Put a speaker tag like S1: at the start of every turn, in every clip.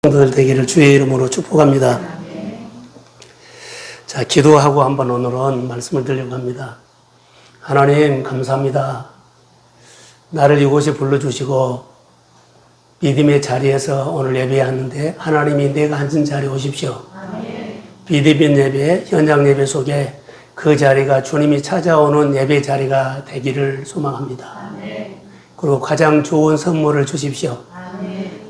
S1: 들 되기를 주의 이름으로 축복합니다. 자, 기도하고 한번 오늘은 말씀을 드리려고 합니다. 하나님 감사합니다. 나를 이곳에 불러주시고 믿음의 자리에서 오늘 예배하는데 하나님이 내가 앉은 자리에 오십시오. 비대면 예배, 현장 예배 속에 그 자리가 주님이 찾아오는 예배 자리가 되기를 소망합니다. 그리고 가장 좋은 선물을 주십시오.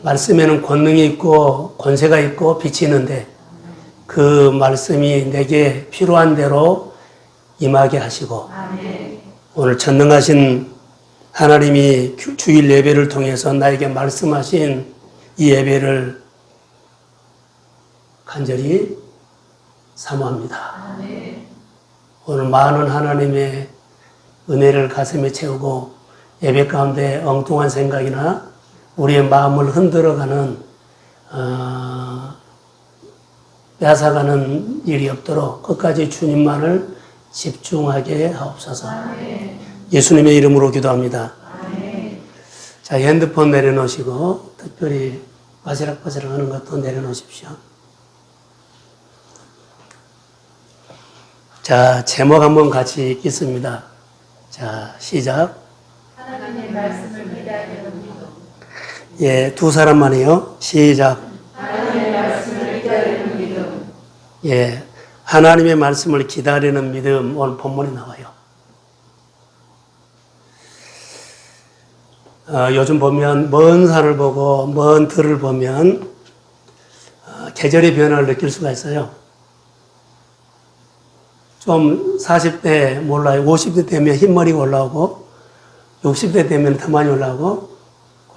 S1: 말씀에는 권능이 있고 권세가 있고 빛이 있는데 그 말씀이 내게 필요한 대로 임하게 하시고 오늘 전능하신 하나님이 주일 예배를 통해서 나에게 말씀하신 이 예배를 간절히 사모합니다. 오늘 많은 하나님의 은혜를 가슴에 채우고 예배 가운데 엉뚱한 생각이나 우리의 마음을 흔들어가는 뺏어가는 일이 없도록 끝까지 주님만을 집중하게 하옵소서. 예수님의 이름으로 기도합니다. 자, 핸드폰 내려놓으시고 특별히 바시락바시락 하는 것도 내려놓으십시오. 자, 제목 한번 같이 읽겠습니다. 자, 시작.
S2: 하나님의 말씀을 기다리는 믿음.
S1: 예, 두 사람만이요. 시작.
S2: 하나님의 말씀을 기다리는 믿음.
S1: 예, 하나님의 말씀을 기다리는 믿음. 오늘 본문에 나와요. 요즘 보면 먼 산을 보고 먼 들을 보면 계절의 변화를 느낄 수가 있어요. 좀 40대 몰라요. 50대 되면 흰머리가 올라오고 60대 되면 더 많이 올라오고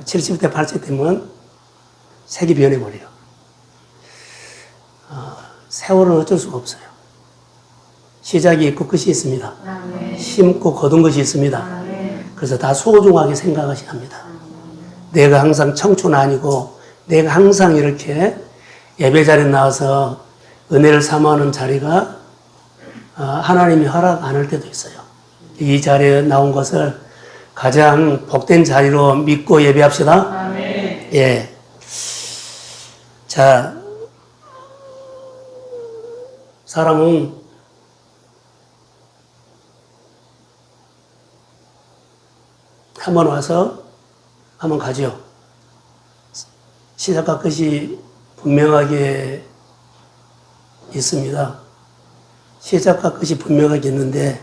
S1: 70대, 80대 되면 색이 변해버려요. 세월은 어쩔 수가 없어요. 시작이 있고 끝이 있습니다. 심고 거둔 것이 있습니다. 그래서 다 소중하게 생각하셔야 합니다. 내가 항상 청춘 아니고 내가 항상 이렇게 예배 자리에 나와서 은혜를 삼아하는 자리가 하나님이 허락 안 할 때도 있어요. 이 자리에 나온 것을 가장 복된 자리로 믿고 예배합시다.
S2: 아멘.
S1: 예. 자, 사람은 한번 와서 한번 가죠. 시작과 끝이 분명하게 있습니다. 시작과 끝이 분명하게 있는데,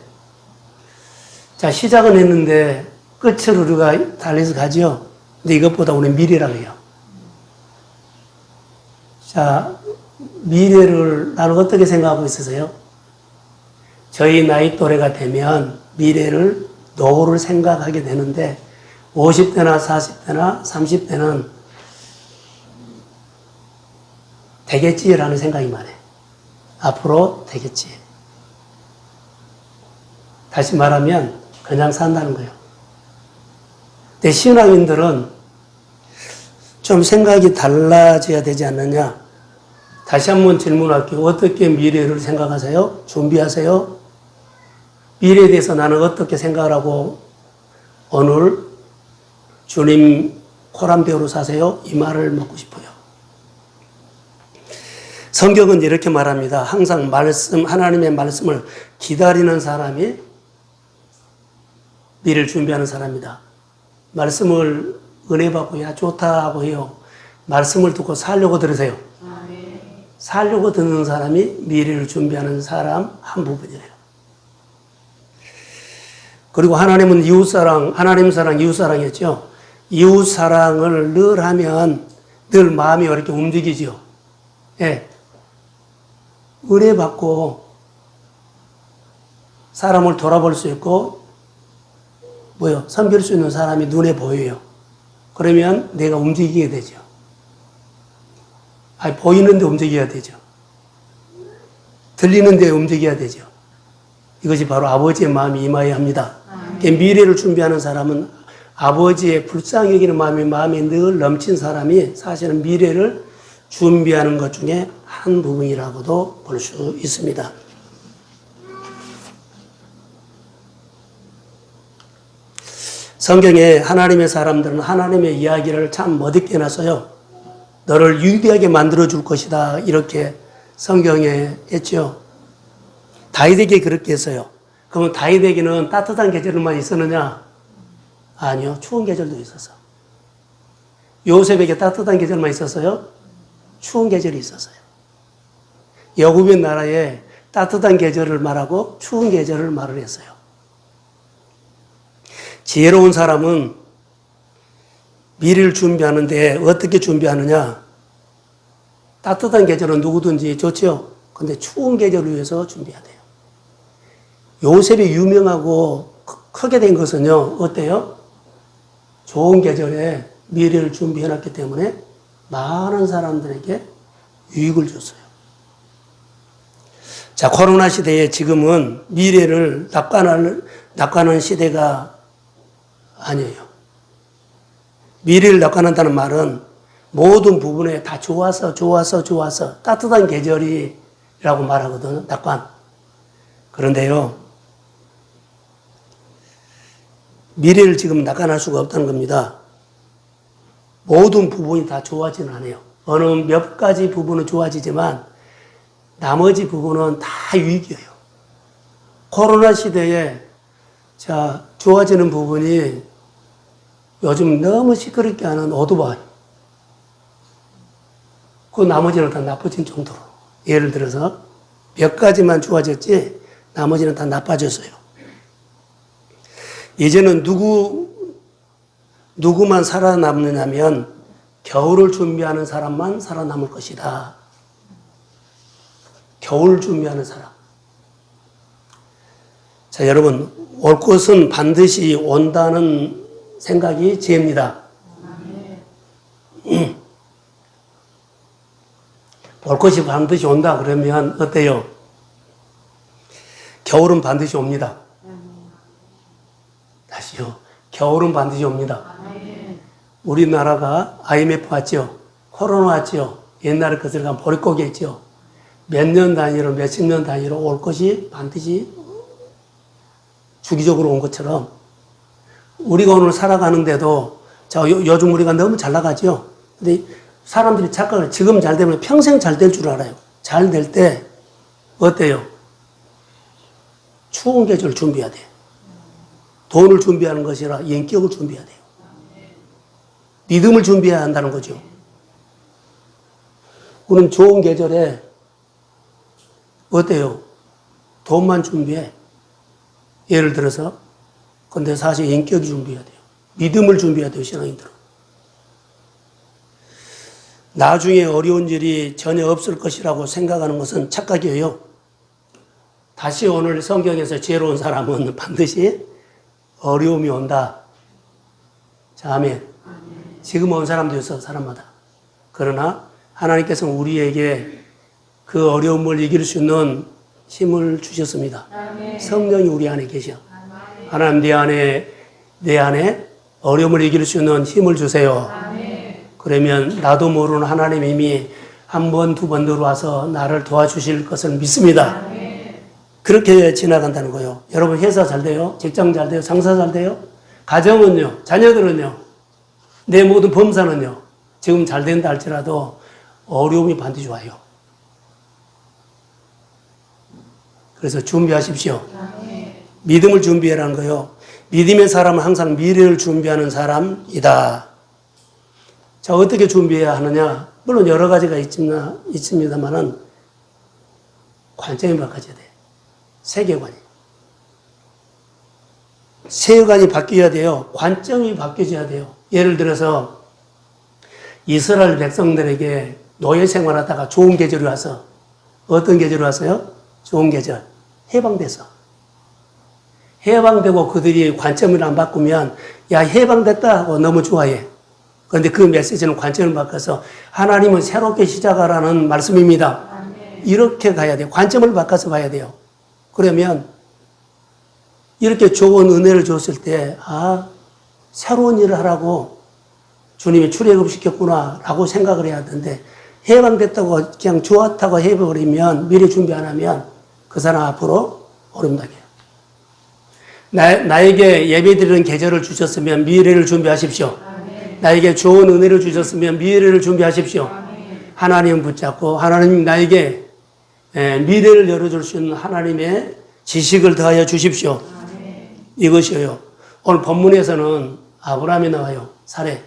S1: 자, 시작은 했는데 끝을 우리가 달려서 가죠. 근데 이것보다 우리는 미래라고 해요. 자, 미래를 나는 어떻게 생각하고 있으세요? 저희 나이 또래가 되면 미래를 노후를 생각하게 되는데 50대나 40대나 30대는 되겠지라는 생각이 많아요. 앞으로 되겠지. 다시 말하면 그냥 산다는 거예요. 근데 신앙인들은 좀 생각이 달라져야 되지 않느냐? 다시 한번 질문할게요. 어떻게 미래를 생각하세요? 준비하세요? 미래에 대해서 나는 어떻게 생각을 하고 오늘 주님 코람대로 사세요? 이 말을 묻고 싶어요. 성경은 이렇게 말합니다. 항상 하나님의 말씀을 기다리는 사람이 미래를 준비하는 사람이다. 말씀을 은혜 받고 야 좋다 하고 해요. 말씀을 듣고 살려고 들으세요. 살려고 듣는 사람이 미래를 준비하는 사람 한 부분이에요. 그리고 하나님은 이웃사랑, 하나님 사랑, 이웃사랑이었죠. 이웃사랑을 늘 하면 늘 마음이 이렇게 움직이죠. 예. 은혜 받고 사람을 돌아볼 수 있고 섬길 수 있는 사람이 눈에 보여요. 그러면 내가 움직이게 되죠. 보이는데 움직여야 되죠. 들리는데 움직여야 되죠. 이것이 바로 아버지의 마음이 임해야 합니다. 미래를 준비하는 사람은 아버지의 불쌍히 여기는 마음이 늘 넘친 사람이 사실은 미래를 준비하는 것 중에 한 부분이라고도 볼 수 있습니다. 성경에 하나님의 사람들은 하나님의 이야기를 참 멋있게 해놨어요. 너를 위대하게 만들어줄 것이다. 이렇게 성경에 했죠. 다윗에게 그렇게 했어요. 그러면 다윗에게는 따뜻한 계절만 있었느냐? 아니요. 추운 계절도 있었어. 요셉에게 따뜻한 계절만 있었어요? 추운 계절이 있었어요. 여굽의 나라에 따뜻한 계절을 말하고 추운 계절을 말을 했어요. 지혜로운 사람은 미래를 준비하는데 어떻게 준비하느냐? 따뜻한 계절은 누구든지 좋죠. 근데 추운 계절을 위해서 준비해야 돼요. 요셉이 유명하고 크게 된 것은요, 어때요? 좋은 계절에 미래를 준비해놨기 때문에 많은 사람들에게 유익을 줬어요. 자, 코로나 시대에 지금은 미래를 낙관하는 시대가 아니에요. 미래를 낙관한다는 말은 모든 부분에 다 좋아서 따뜻한 계절이라고 말하거든요. 낙관. 그런데요, 미래를 지금 낙관할 수가 없다는 겁니다. 모든 부분이 다 좋아지는 않아요. 어느 몇 가지 부분은 좋아지지만 나머지 부분은 다 위기예요. 코로나 시대에 자, 좋아지는 부분이 요즘 너무 시끄럽게 하는 오토바이. 그 나머지는 다 나빠진 정도로. 예를 들어서 몇 가지만 좋아졌지 나머지는 다 나빠졌어요. 이제는 누구만 살아남느냐면 겨울을 준비하는 사람만 살아남을 것이다. 겨울 준비하는 사람. 자, 여러분, 올 것은 반드시 온다는 생각이 지혜입니다. 올 것이 반드시 온다 그러면 어때요? 겨울은 반드시 옵니다. 다시요. 겨울은 반드시 옵니다. 우리나라가 IMF 왔죠. 코로나 왔죠. 옛날에 그것을 간 보릿고개 했죠. 몇 년 단위로 몇십 년 단위로 올 것이 반드시 주기적으로 온 것처럼 우리가 오늘 살아가는데도 요즘 우리가 너무 잘 나가죠. 근데 사람들이 착각을 지금 잘 되면 평생 잘 될 줄 알아요. 잘 될 때 어때요? 추운 계절 준비해야 돼. 돈을 준비하는 것이라 인격을 준비해야 돼요. 믿음을 준비해야 한다는 거죠. 우리는 좋은 계절에 어때요? 돈만 준비해. 예를 들어서. 근데 사실 인격이 준비해야 돼요. 믿음을 준비해야 돼요, 신앙인들은. 나중에 어려운 일이 전혀 없을 것이라고 생각하는 것은 착각이에요. 다시 오늘 성경에서 지혜로운 사람은 반드시 어려움이 온다. 자, 아멘. 지금 온 사람도 있어, 사람마다. 그러나 하나님께서는 우리에게 그 어려움을 이길 수 있는 힘을 주셨습니다. 성령이 우리 안에 계셔. 하나님 내 안에 어려움을 이길 수 있는 힘을 주세요. 그러면 나도 모르는 하나님 이미 한 번, 두 번 들어와서 나를 도와주실 것을 믿습니다. 그렇게 지나간다는 거예요. 여러분 회사 잘 돼요? 직장 잘 돼요? 상사 잘 돼요? 가정은요? 자녀들은요? 내 모든 범사는요? 지금 잘 된다 할지라도 어려움이 반드시 와요. 그래서 준비하십시오. 믿음을 준비하라는 거예요. 믿음의 사람은 항상 미래를 준비하는 사람이다. 자, 어떻게 준비해야 하느냐? 물론 여러 가지가 있습니다만은 관점이 바꿔져야 돼. 세계관이. 세계관이 바뀌어야 돼요. 관점이 바뀌어져야 돼요. 예를 들어서 이스라엘 백성들에게 노예 생활하다가 좋은 계절이 와서 어떤 계절이 왔어요? 좋은 계절. 해방돼서. 해방되고 그들이 관점을 안 바꾸면 야 해방됐다 하고 너무 좋아해. 그런데 그 메시지는 관점을 바꿔서 하나님은 새롭게 시작하라는 말씀입니다. 이렇게 가야 돼요. 관점을 바꿔서 봐야 돼요. 그러면 이렇게 좋은 은혜를 줬을 때 새로운 일을 하라고 주님이 출애굽시켰구나 라고 생각을 해야 하는데 해방됐다고 그냥 좋았다고 해버리면 미래 준비 안 하면 그 사람 앞으로 어렵다게 해요. 나에게 예배드리는 계절을 주셨으면 미래를 준비하십시오. 나에게 좋은 은혜를 주셨으면 미래를 준비하십시오. 하나님 붙잡고 하나님 나에게 미래를 열어줄 수 있는 하나님의 지식을 더하여 주십시오. 이것이요. 오늘 본문에서는 아브라함이 나와요. 사례.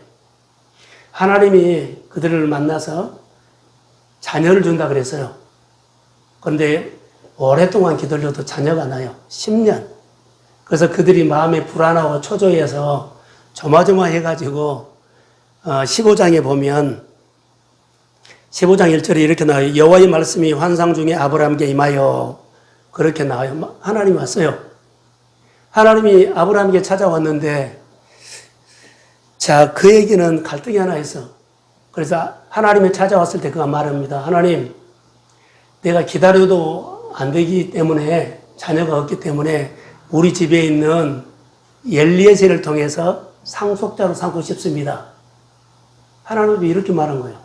S1: 하나님이 그들을 만나서 자녀를 준다 그랬어요. 그런데 오랫동안 기다려도 자녀가 나요. 10년. 그래서 그들이 마음에 불안하고 초조해서 조마조마해가지고 15장에 보면 15장 1절에 이렇게 나와요. 여호와의 말씀이 환상 중에 아브라함에게 임하여 그렇게 나와요. 하나님이 왔어요. 하나님이 아브라함에게 찾아왔는데 자, 그에게는 갈등이 하나 있어. 그래서 하나님이 찾아왔을 때 그가 말합니다. 하나님, 내가 기다려도 안 되기 때문에 자녀가 없기 때문에 우리 집에 있는 엘리에셀을 통해서 상속자로 삼고 싶습니다. 하나님이 이렇게 말한 거예요.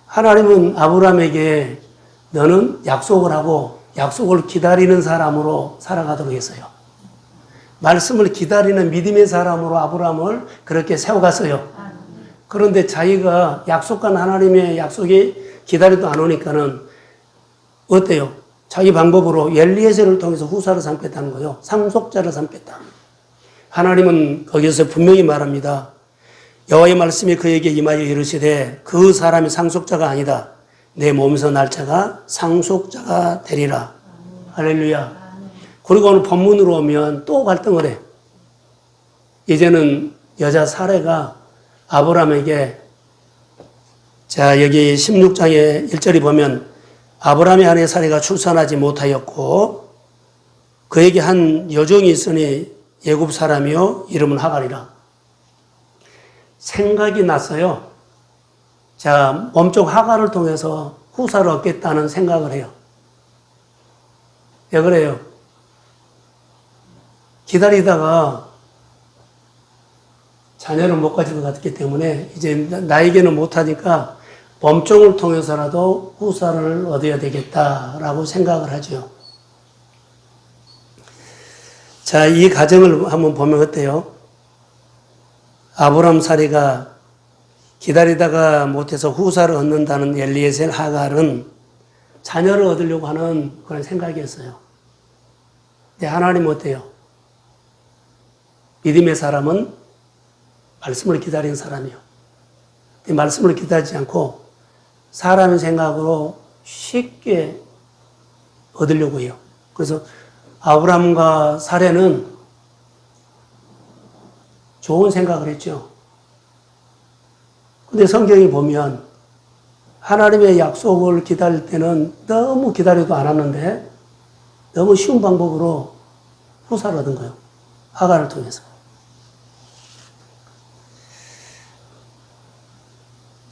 S1: 하나님은 아브라함에게 너는 약속을 하고 약속을 기다리는 사람으로 살아가도록 했어요. 말씀을 기다리는 믿음의 사람으로 아브라함을 그렇게 세워갔어요. 그런데 자기가 약속한 하나님의 약속이 기다려도 안 오니까는 어때요? 자기 방법으로 엘리에셀을 통해서 후사를 삼겠다는 거예요. 상속자를 삼겠다. 하나님은 거기서 분명히 말합니다. 여호와의 말씀이 그에게 임하여 이르시되 그 사람이 상속자가 아니다. 내 몸에서 날짜가 상속자가 되리라. 할렐루야. 그리고 오늘 본문으로 오면 또 갈등을 해. 이제는 여자 사례가 아브라함에게 자 여기 16장의 1절이 보면 아브라함의 아내 사례가 출산하지 못하였고 그에게 한 여종이 있으니 애굽 사람이요 이름은 하갈이라. 생각이 났어요. 자 몸쪽 하갈을 통해서 후사를 얻겠다는 생각을 해요. 왜 그래요? 기다리다가 자녀를 못 가질 것 같기 때문에 이제 나에게는 못하니까 범종을 통해서라도 후사를 얻어야 되겠다라고 생각을 하죠. 자, 이 가정을 한번 보면 어때요? 아브람 사례가 기다리다가 못해서 후사를 얻는다는 엘리에셀 하갈은 자녀를 얻으려고 하는 그런 생각이었어요. 근데 하나님은 어때요? 믿음의 사람은 말씀을 기다리는 사람이요. 말씀을 기다리지 않고 사람의 생각으로 쉽게 얻으려고 해요. 그래서 아브라함과 사례는 좋은 생각을 했죠. 근데 성경이 보면 하나님의 약속을 기다릴 때는 너무 기다려도 않았는데 너무 쉬운 방법으로 후사를 얻은 거예요. 하갈을 통해서.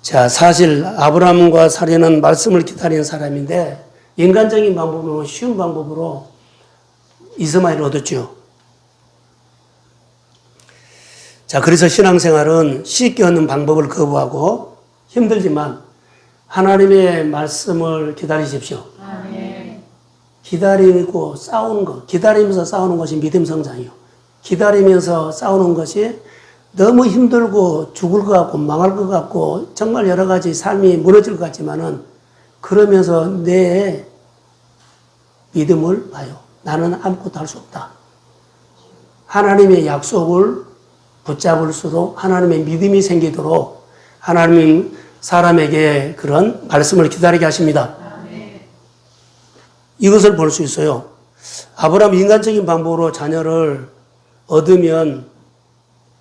S1: 자, 사실 아브라함과 사례는 말씀을 기다리는 사람인데 인간적인 방법으로 쉬운 방법으로 이스마엘을 얻었죠. 자, 그래서 신앙생활은 쉽게 얻는 방법을 거부하고 힘들지만 하나님의 말씀을 기다리십시오. 아멘. 기다리고 싸우는 것, 기다리면서 싸우는 것이 믿음 성장이요. 기다리면서 싸우는 것이 너무 힘들고 죽을 것 같고 망할 것 같고 정말 여러 가지 삶이 무너질 것 같지만은 그러면서 내 믿음을 봐요. 나는 아무것도 할 수 없다. 하나님의 약속을 붙잡을수록 하나님의 믿음이 생기도록 하나님은 사람에게 그런 말씀을 기다리게 하십니다. 이것을 볼 수 있어요. 아브라함 인간적인 방법으로 자녀를 얻으면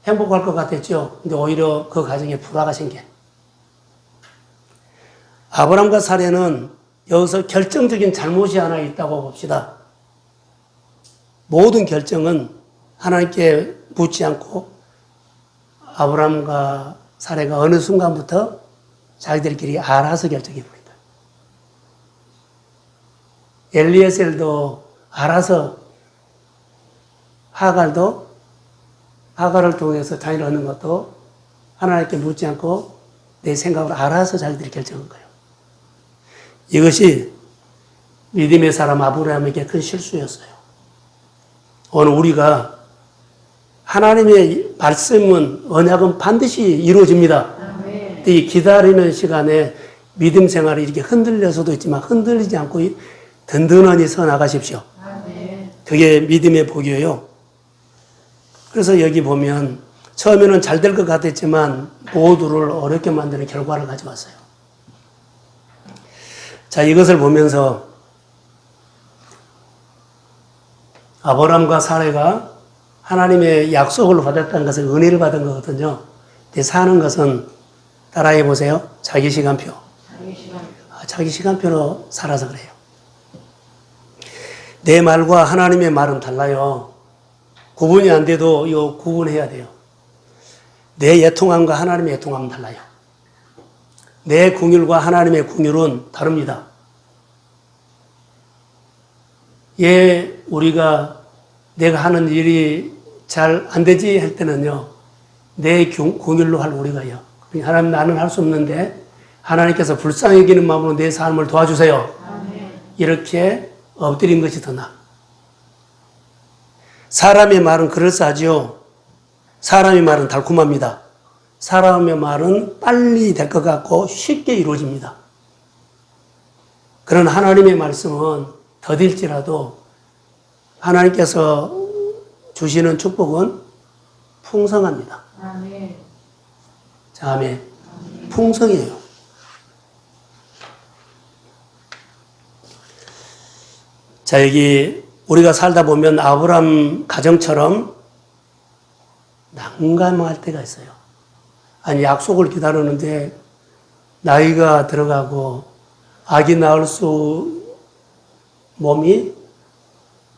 S1: 행복할 것 같았죠. 근데 오히려 그 가정에 불화가 생겨. 아브라함과 사례는 여기서 결정적인 잘못이 하나 있다고 봅시다. 모든 결정은 하나님께 묻지 않고 아브라함과 사례가 어느 순간부터 자기들끼리 알아서 결정해 버린다. 엘리에셀도 알아서 하갈을 통해서 자녀를 얻는 것도 하나님께 묻지 않고 내 생각으로 알아서 자기들이 결정한 거예요. 이것이 믿음의 사람 아브라함에게 큰 실수였어요. 오늘 우리가 하나님의 말씀은, 언약은 반드시 이루어집니다.
S2: 아멘.
S1: 이 기다리는 시간에 믿음 생활이 이렇게 흔들려서도 있지만 흔들리지 않고 든든하게 서 나가십시오.
S2: 아멘.
S1: 그게 믿음의 복이에요. 그래서 여기 보면 처음에는 잘 될 것 같았지만 모두를 어렵게 만드는 결과를 가져왔어요. 자, 이것을 보면서 아브라함과 사례가 하나님의 약속을 받았다는 것은 은혜를 받은 거거든요. 근데 사는 것은 따라해 보세요. 자기 시간표.
S2: 자기 시간.
S1: 자기 시간표로 살아서 그래요. 내 말과 하나님의 말은 달라요. 구분이 안 돼도 이거 구분해야 돼요. 내 애통함과 하나님의 애통함은 달라요. 내 궁율과 하나님의 궁율은 다릅니다. 우리가 내가 하는 일이 잘 안 되지 할 때는요, 내 궁율로 할 우리가요. 하나님, 나는 할 수 없는데 하나님께서 불쌍히 여기는 마음으로 내 삶을 도와주세요.
S2: 아멘.
S1: 이렇게 엎드린 것이 더 나아. 사람의 말은 그럴싸하지요. 사람의 말은 달콤합니다. 사람의 말은 빨리 될 것 같고 쉽게 이루어집니다. 그런 하나님의 말씀은 더딜지라도 하나님께서 주시는 축복은 풍성합니다.
S2: 아멘.
S1: 자, 아멘. 풍성이에요. 자, 여기 우리가 살다 보면 아브라함 가정처럼 난감할 때가 있어요. 아니, 약속을 기다리는데 나이가 들어가고 아기 낳을 몸이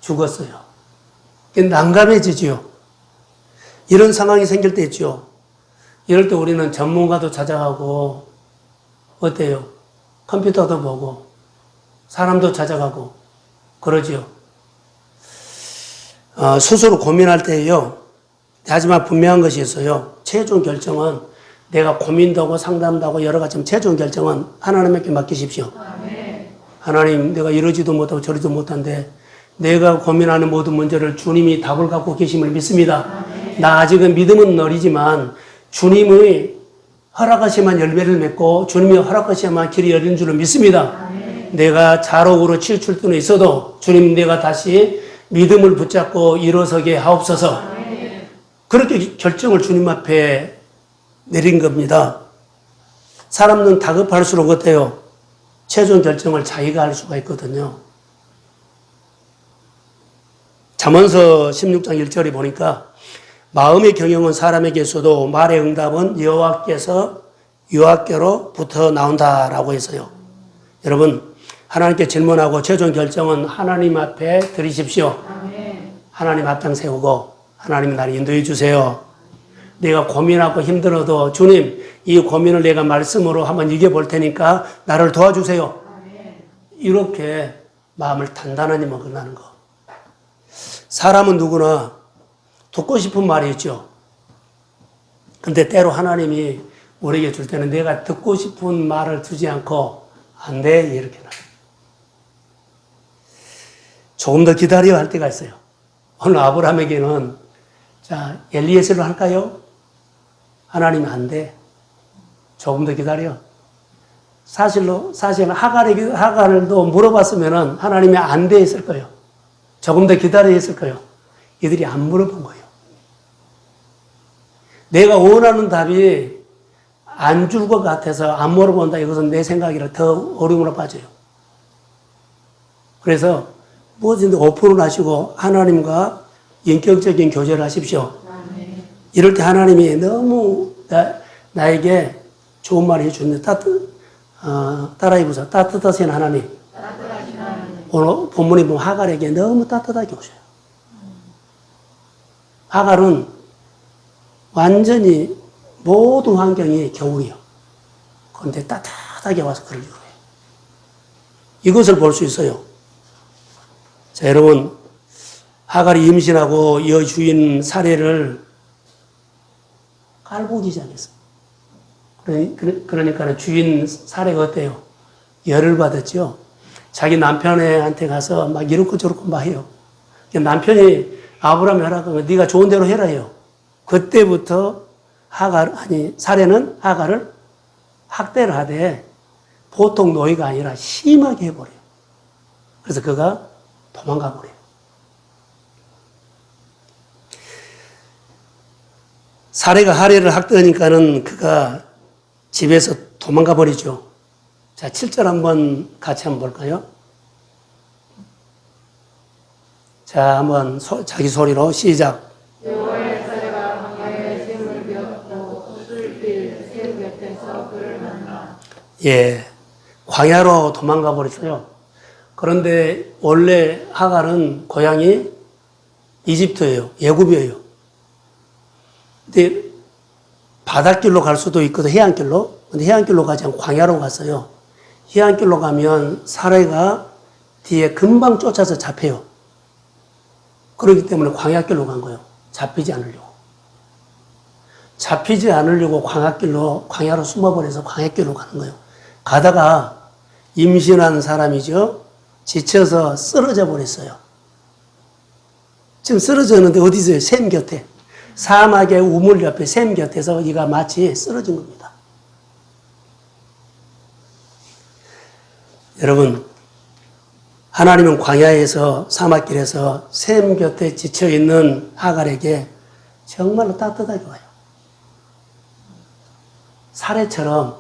S1: 죽었어요. 난감해지지요. 이런 상황이 생길 때 있죠. 이럴 때 우리는 전문가도 찾아가고, 어때요? 컴퓨터도 보고, 사람도 찾아가고, 그러지요. 스스로 고민할 때요. 하지만 분명한 것이 있어요. 최종 결정은 내가 고민도 하고 상담도 하고 여러 가지 최종 결정은 하나님께 맡기십시오.
S2: 아멘.
S1: 하나님, 내가 이러지도 못하고 저러지도 못한데 내가 고민하는 모든 문제를 주님이 답을 갖고 계심을 믿습니다. 나 아직은 믿음은 어리지만 주님의 허락하시면 열매를 맺고 주님이 허락하시면 길이 열린 줄을 믿습니다. 내가 자록으로 치우칠 때는 있어도 주님, 내가 다시 믿음을 붙잡고 일어서게 하옵소서. 그렇게 결정을 주님 앞에 내린 겁니다. 사람은 다급할수록 어때요? 최종 결정을 자기가 할 수가 있거든요. 잠언서 16장 1절에 보니까 마음의 경영은 사람에게 있어도 말의 응답은 여호와께로부터 나온다라고 했어요. 여러분, 하나님께 질문하고 최종 결정은 하나님 앞에 드리십시오. 하나님 앞장 세우고 하나님 나를 인도해 주세요. 내가 고민하고 힘들어도 주님, 이 고민을 내가 말씀으로 한번 이겨볼 테니까 나를 도와주세요. 이렇게 마음을 단단하게 먹으라는 거. 사람은 누구나 듣고 싶은 말이 있죠. 근데 때로 하나님이 우리에게 줄 때는 내가 듣고 싶은 말을 주지 않고 안 돼, 이렇게 나. 조금 더 기다려야 할 때가 있어요. 오늘 아브라함에게는 자, 엘리에셀로 할까요? 하나님이 안 돼. 조금 더 기다려. 사실 하갈도 물어봤으면 하나님이 안 돼 있을 거예요. 조금 더 기다려 있을 거예요. 이들이 안 물어본 거예요. 내가 원하는 답이 안 줄 것 같아서 안 물어본다. 이것은 내 생각이라 더 어려움으로 빠져요. 그래서 뭐든지 오픈을 하시고 하나님과 인격적인 교제를 하십시오. 이럴 때 하나님이 너무 나에게 좋은 말을 해주는데 따라해보세요. 따뜻하신 하나님. 오늘 본문에 보면 하갈에게 너무 따뜻하게 오셔요. 하갈은 완전히 모든 환경이 겨울이요. 그런데 따뜻하게 와서 그러는 거예요. 이것을 볼 수 있어요. 자, 여러분, 하갈이 임신하고 여주인 사례를 깔보기 시작했어요. 그러니까 주인 사례가 어때요? 열을 받았죠. 자기 남편한테 가서 막 이렇고 저렇고 막 해요. 남편이 아브라함이 하라고 하면 네가 좋은 대로 해라 해요. 그때부터 사례는 하갈을 학대를 하되 보통 노예가 아니라 심하게 해버려요. 그래서 그가 도망가 버려요. 사례가 하례를 학대하니까는 그가 집에서 도망가 버리죠. 자, 7절 한번 같이 한번 볼까요? 자, 한번 자기 소리로 시작.
S2: 여호와의 사례가 광야에 샘을 비었고 흙을 빌샘 곁에서 그를 만나.
S1: 예, 광야로 도망가 버렸어요. 그런데 원래 하갈은 고향이 이집트예요. 애굽이에요. 근데 바닷길로 갈 수도 있거든, 해안길로. 근데 해안길로 가지 않고 광야로 갔어요. 해안길로 가면 사례가 뒤에 금방 쫓아서 잡혀요. 그렇기 때문에 광야길로 간 거예요. 잡히지 않으려고. 잡히지 않으려고 광야로 숨어버려서 광야길로 가는 거예요. 가다가 임신한 사람이죠. 지쳐서 쓰러져 버렸어요. 지금 쓰러졌는데 어디 있어요? 샘 곁에. 사막의 우물 옆에 샘 곁에서 이가 마치 쓰러진 겁니다. 여러분, 하나님은 광야에서 사막길에서 샘 곁에 지쳐있는 하갈에게 정말로 따뜻하게 와요. 사례처럼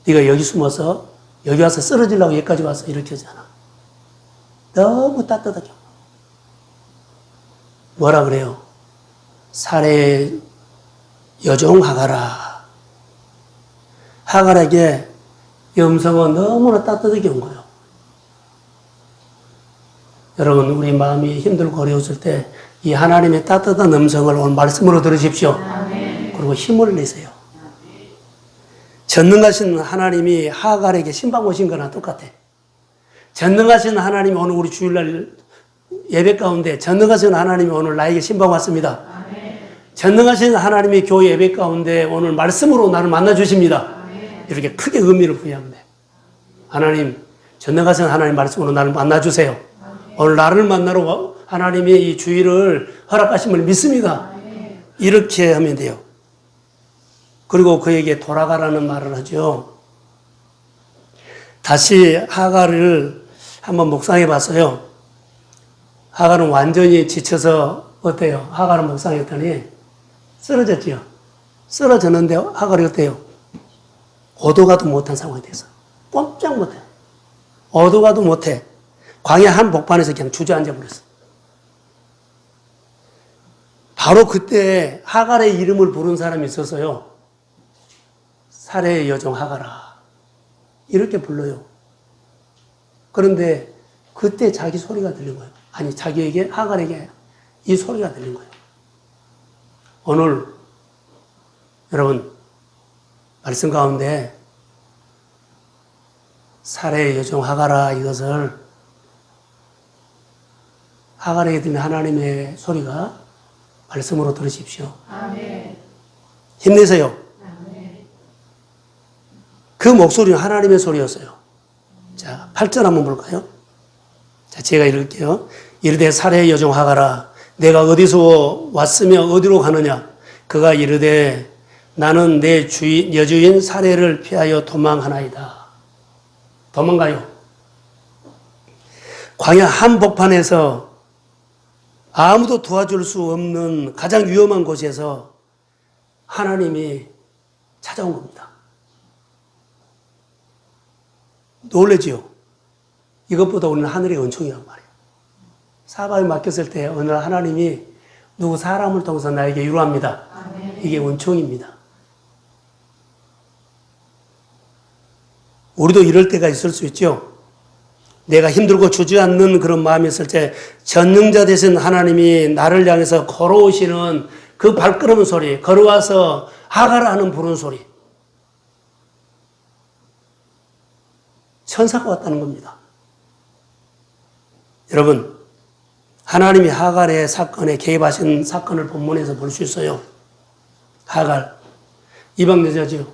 S1: 네가 여기 숨어서 여기 와서 쓰러지려고 여기까지 와서 이렇게 하잖아. 너무 따뜻하게 와요. 뭐라 그래요? 사례의 여종 하갈아. 하갈에게 이 음성은 너무나 따뜻하게 온 거예요. 여러분, 우리 마음이 힘들고 어려웠을 때 이 하나님의 따뜻한 음성을 오늘 말씀으로 들으십시오.
S2: 아멘.
S1: 그리고 힘을 내세요. 전능하신 하나님이 하갈에게 신방 오신 거나 똑같아. 전능하신 하나님이 오늘 우리 주일날 예배 가운데 전능하신 하나님이 오늘 나에게 신방 왔습니다.
S2: 아멘.
S1: 전능하신 하나님이 교회 예배 가운데 오늘 말씀으로 나를 만나 주십니다.
S2: 아멘.
S1: 이렇게 크게 의미를 부여하면 돼. 하나님, 전능하신 하나님 말씀으로 나를 만나 주세요. 오늘 나를 만나러 하나님의 이 주의를 허락하심을 믿습니다. 이렇게 하면 돼요. 그리고 그에게 돌아가라는 말을 하죠. 다시 하갈을 한번 묵상해 봤어요. 하갈은 완전히 지쳐서 어때요? 하갈은 묵상했더니 쓰러졌지요. 쓰러졌는데 하갈이 어때요? 오도 가도 못한 상황이 돼서 꼼짝 못해. 오도 가도 못해. 광야 한 복판에서 그냥 주저앉아 버렸어. 바로 그때 하갈의 이름을 부른 사람이 있었어요. 사례의 여종 하갈아. 이렇게 불러요. 그런데 그때 자기 소리가 들린 거예요. 아니, 자기에게, 하갈에게 이 소리가 들린 거예요. 오늘 여러분 말씀 가운데 사례의 여종 하갈아, 이것을 하갈에게 들린 하나님의 소리가 말씀으로 들으십시오.
S2: 아멘.
S1: 힘내세요.
S2: 아멘.
S1: 그 목소리는 하나님의 소리였어요. 자, 8절 한번 볼까요? 자, 제가 읽을게요. 이르되 사례의 여종 하갈아, 내가 어디서 왔으며 어디로 가느냐? 그가 이르되 나는 내 여주인 사례를 피하여 도망하나이다. 도망가요. 광야 한복판에서 아무도 도와줄 수 없는 가장 위험한 곳에서 하나님이 찾아온 겁니다. 놀라지요? 이것보다 우리는 하늘의 은총이란 말이에요. 사방에 맡겼을 때 어느 날 하나님이 누구 사람을 통해서 나에게 위로합니다.
S2: 아멘.
S1: 이게 은총입니다. 우리도 이럴 때가 있을 수 있죠. 내가 힘들고 주저앉는 그런 마음이 있을 때 전능자 되신 하나님이 나를 향해서 걸어오시는 그 발걸음 소리, 걸어와서 하갈아 하는 부른 소리. 천사가 왔다는 겁니다. 여러분, 하나님이 하갈의 사건에 개입하신 사건을 본문에서 볼 수 있어요. 하갈, 이방 여자지요.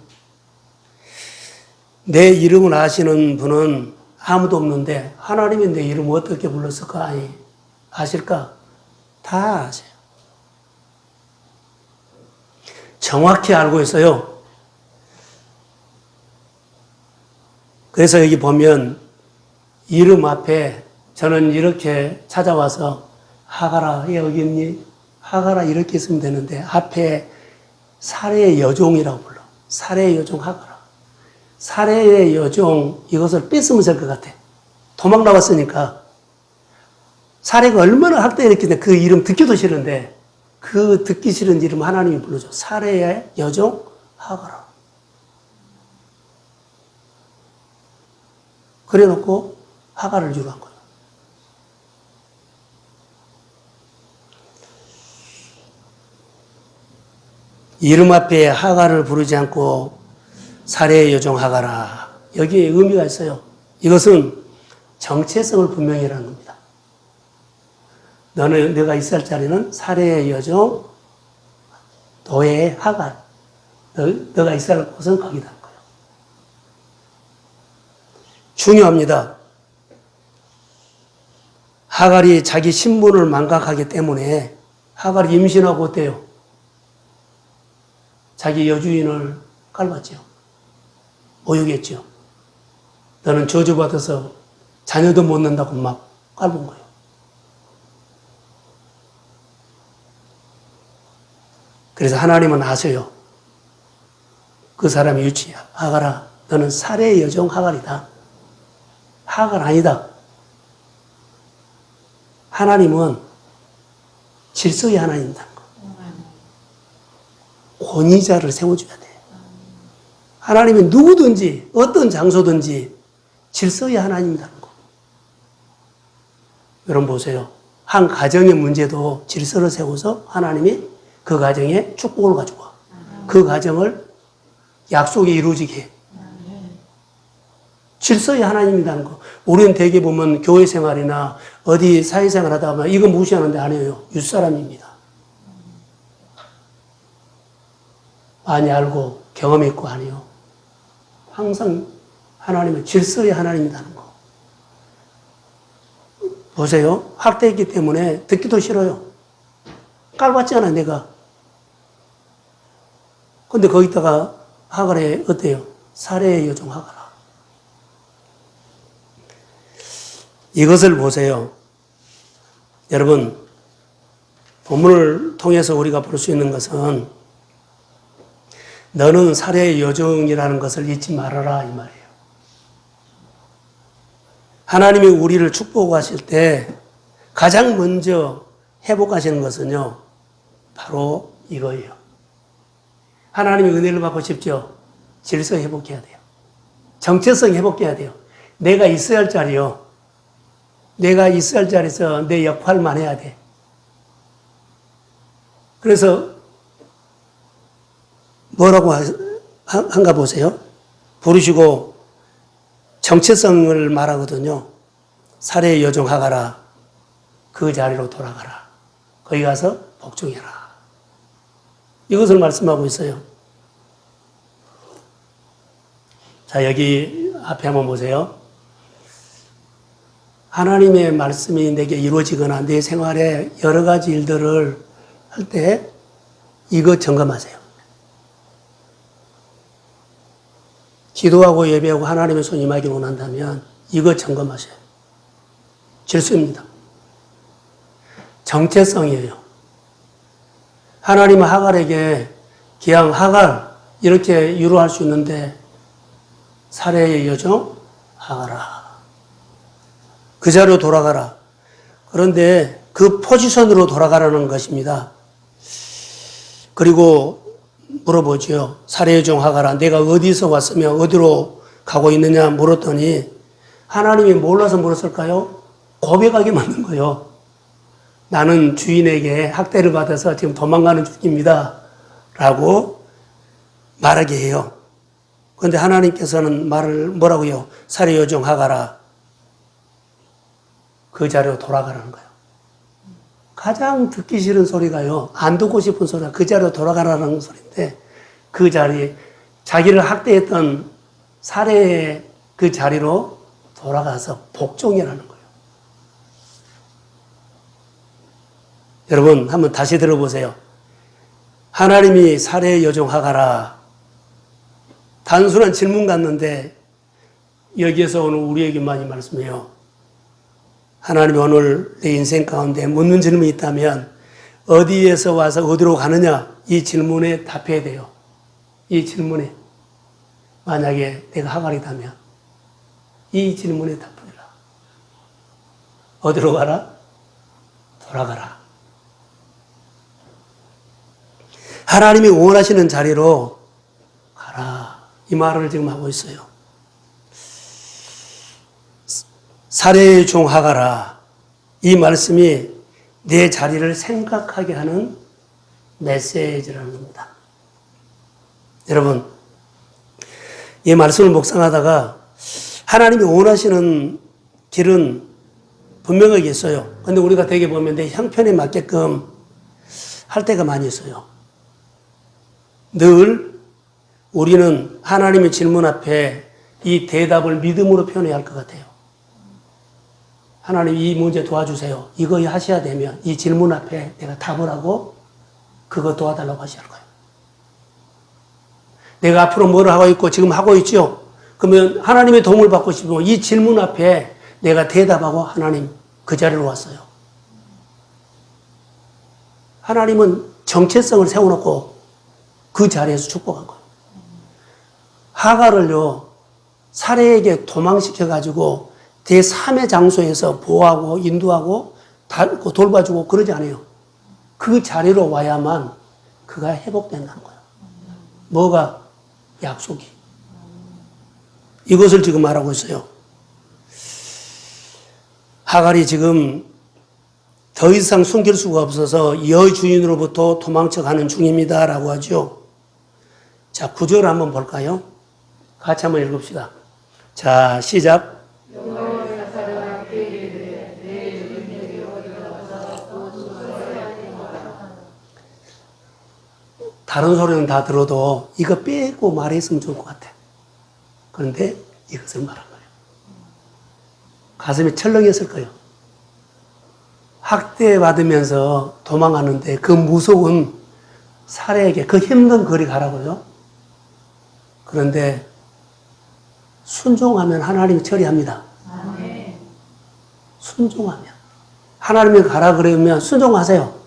S1: 내 이름을 아시는 분은 아무도 없는데 하나님이 내 이름을 어떻게 불렀을까? 아니, 아실까? 다 아세요. 정확히 알고 있어요. 그래서 여기 보면 이름 앞에 저는 이렇게 찾아와서 하가라, 여기 있니? 하가라 이렇게 있으면 되는데 앞에 사례의 여종이라고 불러. 사례의 여종 하가라. 사례의 여종 이것을 뺐으면 될 것 같아. 도망 나왔으니까. 사례가 얼마나 학대했길래 그 이름 듣기도 싫은데 그 듣기 싫은 이름 하나님이 불러줘. 사례의 여종 하가라. 그래 놓고 하가를 유로한 거예요. 이름 앞에 하가를 부르지 않고 사례의 여종 하가라. 여기에 의미가 있어요. 이것은 정체성을 분명히 하는 겁니다. 내가 있을 자리는 사례의 여종, 도의 하갈. 너가 있을 곳은 거기다. 거예요. 중요합니다. 하갈이 자기 신분을 망각하기 때문에 하갈이 임신하고 어때요? 자기 여주인을 깔봤죠. 모욕했죠. 너는 저주받아서 자녀도 못 낳는다고 막 깔본 거예요. 그래서 하나님은 아세요. 그 사람이 유치야. 하갈아, 너는 사례의 여종 하갈이다. 하갈 아니다. 하나님은 질서의 하나님이다. 권위자를 세워줘야 돼. 하나님은 누구든지 어떤 장소든지 질서의 하나님이라는 거. 여러분 보세요. 한 가정의 문제도 질서를 세워서 하나님이 그 가정에 축복을 가져와. 그 가정을 약속이 이루어지게 해. 질서의 하나님이라는 거. 우리는 대개 보면 교회 생활이나 어디 사회생활 하다 보면 이거 무시하는데 안 해요. 윗사람입니다. 많이 알고 경험 있고 아니요. 항상 하나님은 질서의 하나님이라는 거. 보세요. 학대했기 때문에 듣기도 싫어요. 깔봤잖아, 내가. 근데 거기다가 하갈에 어때요? 사례의 여종 하갈아. 이것을 보세요. 여러분, 본문을 통해서 우리가 볼 수 있는 것은 너는 사례의 여종이라는 것을 잊지 말아라 이 말이에요. 하나님이 우리를 축복하실 때 가장 먼저 회복하시는 것은요. 바로 이거예요. 하나님이 은혜를 받고 싶죠? 질서 회복해야 돼요. 정체성 회복해야 돼요. 내가 있어야 할 자리요. 내가 있어야 할 자리에서 내 역할만 해야 돼. 그래서 뭐라고 한가 보세요. 부르시고 정체성을 말하거든요. 사례의 여종 하가라. 그 자리로 돌아가라. 거기 가서 복종해라. 이것을 말씀하고 있어요. 자, 여기 앞에 한번 보세요. 하나님의 말씀이 내게 이루어지거나 내 생활에 여러 가지 일들을 할 때 이거 점검하세요. 기도하고 예배하고 하나님의 손 임하기 원한다면 이거 점검하세요. 질서입니다. 정체성이에요. 하나님은 하갈에게 기왕 하갈 이렇게 유로할 수 있는데 사례의 여종 하갈아. 그 자리로 돌아가라. 그런데 그 포지션으로 돌아가라는 것입니다. 그리고 물어보죠. 사례의 여종 하갈아. 내가 어디서 왔으며 어디로 가고 있느냐 물었더니 하나님이 몰라서 물었을까요? 고백하게 만든 거예요. 나는 주인에게 학대를 받아서 지금 도망가는 중입니다. 라고 말하게 해요. 그런데 하나님께서는 말을 뭐라고요? 사례의 여종 하갈아. 그 자리로 돌아가라는 거예요. 가장 듣기 싫은 소리가요. 안 듣고 싶은 소리가 그 자리로 돌아가라는 소리인데 그 자리, 자기를 학대했던 사례의 그 자리로 돌아가서 복종이라는 거예요. 여러분 한번 다시 들어보세요. 하나님이 사례의 여종 하가라. 단순한 질문 같는데 여기에서 오늘 우리에게만 이 말씀이에요. 하나님이 오늘 내 인생 가운데 묻는 질문이 있다면 어디에서 와서 어디로 가느냐, 이 질문에 답해야 돼요. 이 질문에 만약에 내가 하갈이다면 이 질문에 답해라. 어디로 가라? 돌아가라. 하나님이 원하시는 자리로 가라. 이 말을 지금 하고 있어요. 사례의 종 하가라. 이 말씀이 내 자리를 생각하게 하는 메시지라는 겁니다. 여러분, 이 말씀을 묵상하다가 하나님이 원하시는 길은 분명하게 있어요. 근데 우리가 되게 보면 내 형편에 맞게끔 할 때가 많이 있어요. 늘 우리는 하나님의 질문 앞에 이 대답을 믿음으로 표현해야 할 것 같아요. 하나님 이 문제 도와주세요. 이거 하셔야 되면 이 질문 앞에 내가 답을 하고 그거 도와달라고 하셔야 할 거예요. 내가 앞으로 뭘 하고 있고 지금 하고 있죠? 그러면 하나님의 도움을 받고 싶으면 이 질문 앞에 내가 대답하고 하나님 그 자리로 왔어요. 하나님은 정체성을 세워놓고 그 자리에서 축복한 거예요. 하갈을요, 사례에게 도망시켜가지고 제3의 장소에서 보호하고 인도하고 돌봐주고 그러지 않아요. 그 자리로 와야만 그가 회복된다는 거예요. 뭐가? 약속이. 이것을 지금 말하고 있어요. 하갈이 지금 더 이상 숨길 수가 없어서 여주인으로부터 도망쳐 가는 중입니다. 라고 하죠. 자, 9절 한번 볼까요? 같이 한번 읽읍시다. 자, 시작. 다른 소리는 다 들어도 이거 빼고 말했으면 좋을 것 같아. 그런데 이것을 말한 거예요. 가슴이 철렁했을 거예요. 학대받으면서 도망가는데 그 무서운 사례에게 그 힘든 거리 가라고요. 그런데 순종하면 하나님이 처리합니다. 순종하면. 하나님이 가라 그러면 순종하세요.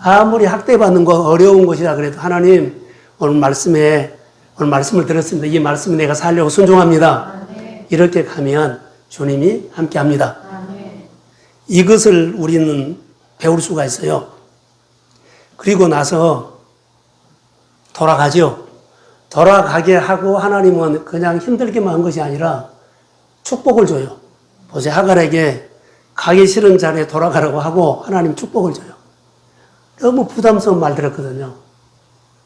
S1: 아무리 학대받는 거 어려운 것이라 그래도 하나님 오늘 말씀을 들었습니다. 이 말씀을 내가 살려고 순종합니다. 이렇게 가면 주님이 함께 합니다. 이것을 우리는 배울 수가 있어요. 그리고 나서 돌아가죠. 돌아가게 하고 하나님은 그냥 힘들게만 한 것이 아니라 축복을 줘요. 보세요. 하갈에게 가기 싫은 자리에 돌아가라고 하고 하나님 축복을 줘요. 너무 부담스러운 말 들었거든요.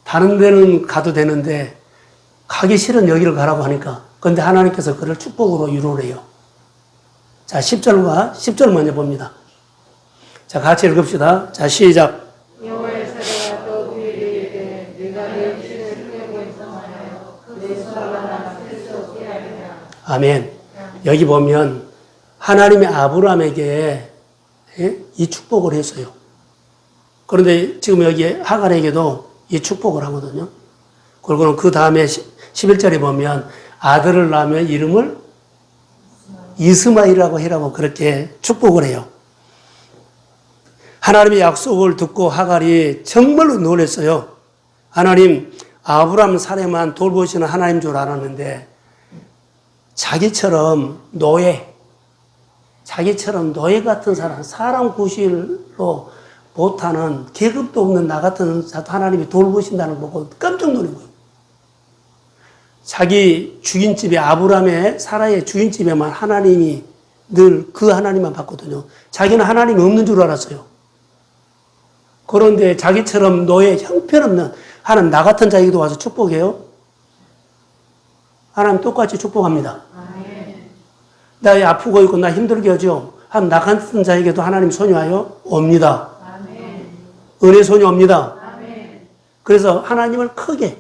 S1: 다른 데는 가도 되는데 가기 싫은 여기를 가라고 하니까. 그런데 하나님께서 그를 축복으로 위로를 해요. 자, 10절 먼저 봅니다. 자, 같이 읽읍시다. 자, 시작.
S2: 여호와의 사자가 또 그에게 이르되 네가 내 신을 숨기고 있었나요? 내 수하가 나를 쓸 수 없게 하리라.
S1: 아멘. 여기 보면 하나님이 아브라함에게 이 축복을 했어요. 그런데 지금 여기 하갈에게도 이 축복을 하거든요. 그리고 그 다음에 11절에 보면 아들을 낳으면 이름을 이스마엘이라고 해라고 그렇게 축복을 해요. 하나님의 약속을 듣고 하갈이 정말로 놀랐어요. 하나님, 아브라함 사례만 돌보시는 하나님 줄 알았는데 자기처럼 노예 같은 사람 구실로 못하는 계급도 없는 나 같은 자도 하나님이 돌보신다는 거 보고 깜짝 놀란 거예요. 자기 주인집에 아브라함의 사라의 주인집에만 하나님이 늘 그 하나님만 봤거든요. 자기는 하나님이 없는 줄 알았어요. 그런데 자기처럼 노예 형편없는 하나님 나 같은 자에게도 와서 축복해요. 하나님 똑같이 축복합니다. 나 아프고 있고 나 힘들게 하죠. 한 나 같은 자에게도 하나님 손이와요? 옵니다. 은혜 손이 옵니다. 그래서 하나님을 크게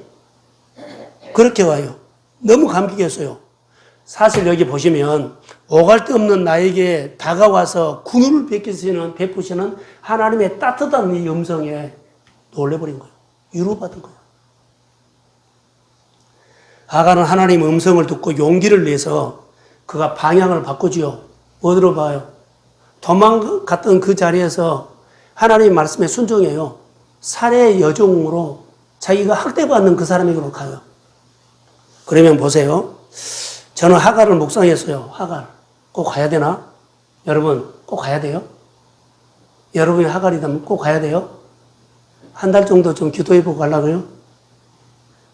S1: 그렇게 와요. 너무 감격했어요. 사실 여기 보시면 오갈 데 없는 나에게 다가와서 궁유를 베푸시는 하나님의 따뜻한 이 음성에 놀래버린 거예요. 위로받은 거예요. 하갈은 하나님의 음성을 듣고 용기를 내서 그가 방향을 바꾸지요. 어디로 봐요? 도망갔던 그 자리에서 하나님의 말씀에 순종해요. 살해의 여종으로 자기가 학대받는 그 사람에게로 가요. 그러면 보세요. 저는 하갈을 묵상했어요. 하갈. 꼭 가야 되나? 여러분, 꼭 가야 돼요? 여러분이 하갈이라면 꼭 가야 돼요? 한 달 정도 좀 기도해보고 가려고요?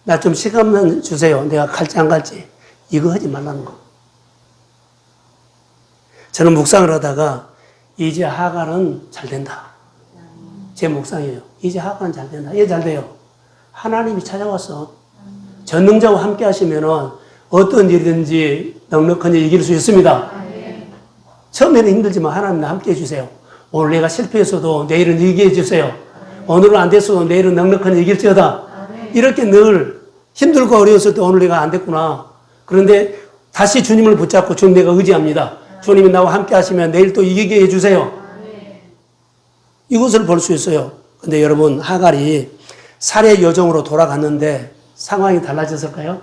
S1: 나 좀 시간만 주세요. 내가 갈지 안 갈지. 이거 하지 말라는 거. 저는 묵상을 하다가 이제 하갈은 잘 된다. 제 묵상이에요. 이제 하갈은 잘 된다. 이게 잘 돼요. 하나님이 찾아왔어. 전능자와 함께 하시면은 어떤 일이든지 넉넉하게 이길 수 있습니다. 처음에는 힘들지만 하나님 함께 해주세요. 오늘 내가 실패했어도 내일은 이기게 해주세요. 오늘은 안 됐어도 내일은 넉넉하게 이길지어다. 이렇게 늘 힘들고 어려웠을 때 오늘 내가 안 됐구나. 그런데 다시 주님을 붙잡고 주님 내가 의지합니다. 주님이 나와 함께 하시면 내일 또 이기게 해주세요. 이것을 볼 수 있어요. 근데 여러분, 하갈이 살해 여정으로 돌아갔는데 상황이 달라졌을까요?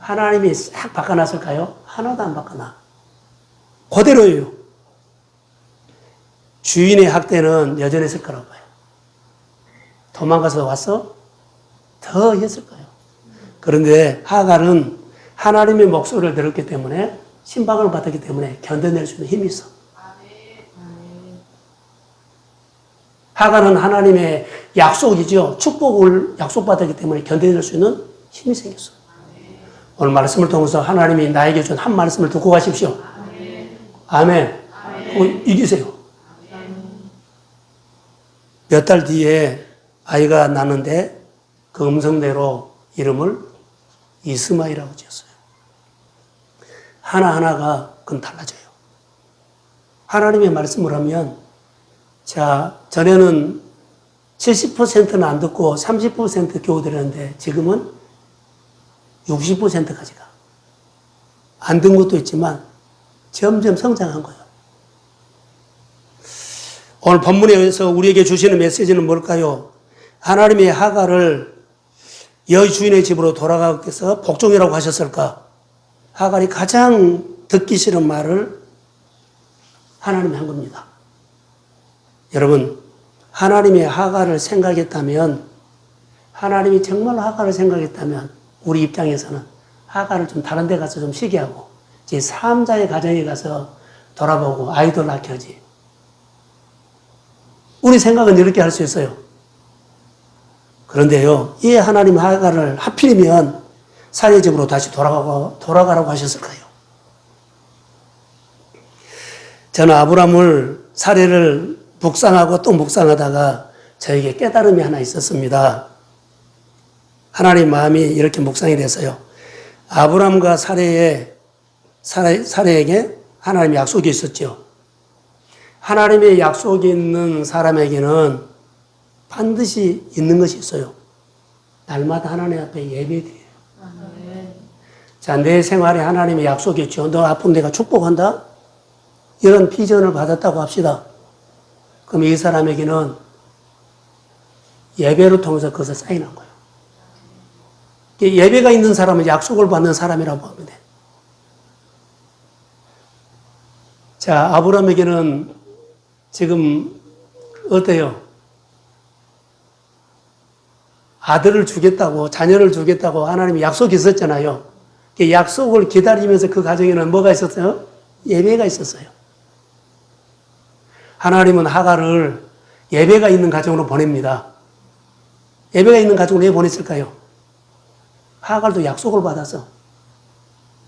S1: 하나님이 싹 바꿔놨을까요? 하나도 안 바꿔놔. 그대로예요. 주인의 학대는 여전했을 거라고 봐요. 도망가서 왔어? 더 했을 거예요. 그런데 하갈은 하나님의 목소리를 들었기 때문에 신방을 받았기 때문에 견뎌낼 수 있는 힘이 있어. 하갈은 하나님의 약속이죠. 축복을 약속받았기 때문에 견뎌낼 수 있는 힘이 생겼어. 오늘 말씀을 통해서 하나님이 나에게 준 한 말씀을 듣고 가십시오. 아멘. 이기세요. 몇 달 뒤에 아이가 낳는데 그 음성대로 이름을 이스마이라고 지었어요. 하나하나가 그건 달라져요. 하나님의 말씀을 하면, 자, 전에는 70%는 안 듣고 30% 겨우 들었는데 지금은 60%까지 가. 안 든 것도 있지만 점점 성장한 거예요. 오늘 본문에서 우리에게 주시는 메시지는 뭘까요? 하나님의 하갈을 여의 주인의 집으로 돌아가기 위해서 복종이라고 하셨을까? 하갈이 가장 듣기 싫은 말을 하나님이 한 겁니다. 여러분, 하나님의 하갈을 생각했다면, 하나님이 정말 하갈을 생각했다면 우리 입장에서는 하갈을 좀 다른 데 가서 좀 쉬게 하고 제 3자의 가정에 가서 돌아보고 아이도 낳게 하지. 우리 생각은 이렇게 할 수 있어요. 그런데요, 이 하나님 하갈을 하필이면 살해집으로 다시 돌아가라고 하셨을까요? 저는 아브라함을 살해를 묵상하고 또 묵상하다가 저에게 깨달음이 하나 있었습니다. 하나님 마음이 이렇게 묵상이 됐어요. 아브라함과 사레에게 하나님의 약속이 있었죠. 하나님의 약속이 있는 사람에게는 반드시 있는 것이 있어요. 날마다 하나님 앞에 예배드려요. 자, 내 생활에 하나님의 약속이 있죠. 너 앞으로 내가 축복한다? 이런 비전을 받았다고 합시다. 그럼 이 사람에게는 예배를 통해서 그것을 사인한 거예요. 예배가 있는 사람은 약속을 받는 사람이라고 하면 돼. 자, 아브라함에게는 지금 어때요? 아들을 주겠다고, 자녀를 주겠다고 하나님이 약속이 있었잖아요. 그 약속을 기다리면서 그 가정에는 뭐가 있었어요? 예배가 있었어요. 하나님은 하갈을 예배가 있는 가정으로 보냅니다. 예배가 있는 가정으로 왜 보냈을까요? 하갈도 약속을 받아서.